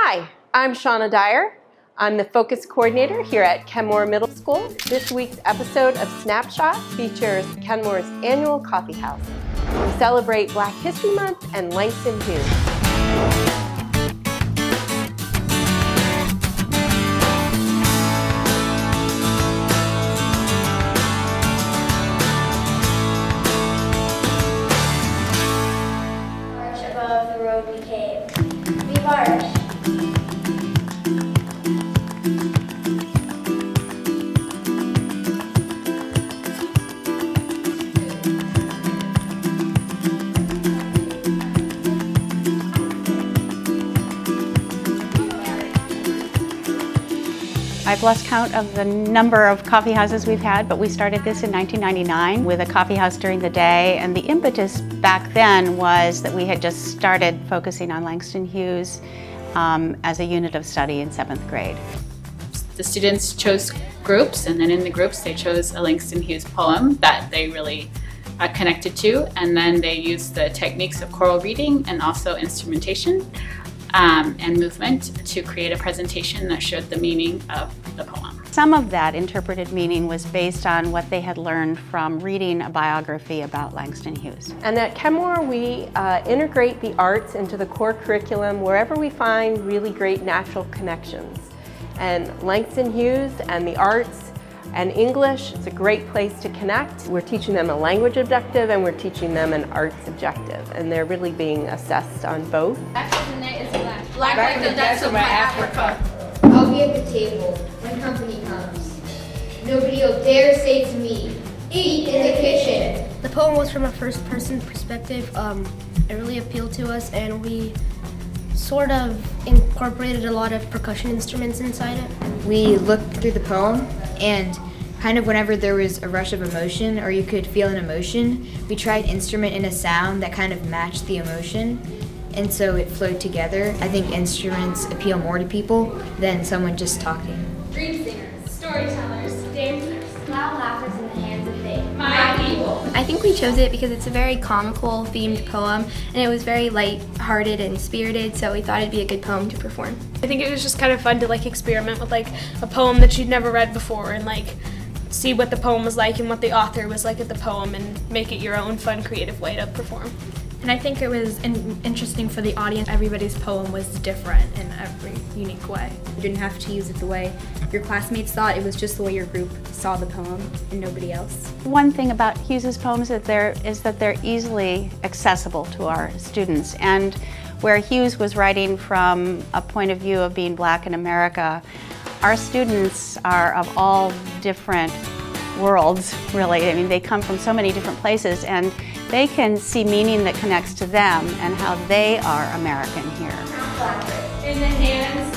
Hi, I'm Shauna Dyer. I'm the Focus Coordinator here at Kenmore Middle School. This week's episode of Snapshots features Kenmore's annual coffee house. We celebrate Black History Month and Langston Hughes. Above the road we came. We marched. I've lost count of the number of coffee houses we've had, but we started this in 1999 with a coffee house during the day, and the impetus back then was that we had just started focusing on Langston Hughes as a unit of study in 7th grade. The students chose groups, and then in the groups they chose a Langston Hughes poem that they really connected to, and then they used the techniques of choral reading and also instrumentation and movement to create a presentation that showed the meaning of the poem. Some of that interpreted meaning was based on what they had learned from reading a biography about Langston Hughes. And at Kenmore, we integrate the arts into the core curriculum wherever we find really great natural connections. And Langston Hughes and the arts and English, it's a great place to connect. We're teaching them a language objective and we're teaching them an arts objective, and they're really being assessed on both. Black like the depths of my Africa. I'll be at the table when company comes. Nobody will dare say to me, eat in the kitchen. The poem was from a first-person perspective. It really appealed to us, and we sort of incorporated a lot of percussion instruments inside it. We looked through the poem, and kind of whenever there was a rush of emotion or you could feel an emotion, we tried instrument in a sound that kind of matched the emotion, and so it flowed together. I think instruments appeal more to people than someone just talking. Dream singers, storytellers, dancers, loud laughers in the hands of fate. My people. I think we chose it because it's a very comical themed poem, and it was very light-hearted and spirited, so we thought it'd be a good poem to perform. I think it was just kind of fun to experiment with a poem that you'd never read before, and see what the poem was like and what the author was like at the poem, and make it your own fun, creative way to perform. And I think it was interesting for the audience. Everybody's poem was different in every unique way. You didn't have to use it the way your classmates thought. It was just the way your group saw the poem and nobody else. One thing about Hughes's poems is that they're easily accessible to our students, and where Hughes was writing from a point of view of being Black in America, our students are of all different worlds, really. I mean, they come from so many different places, and they can see meaning that connects to them and how they are American here. In the hands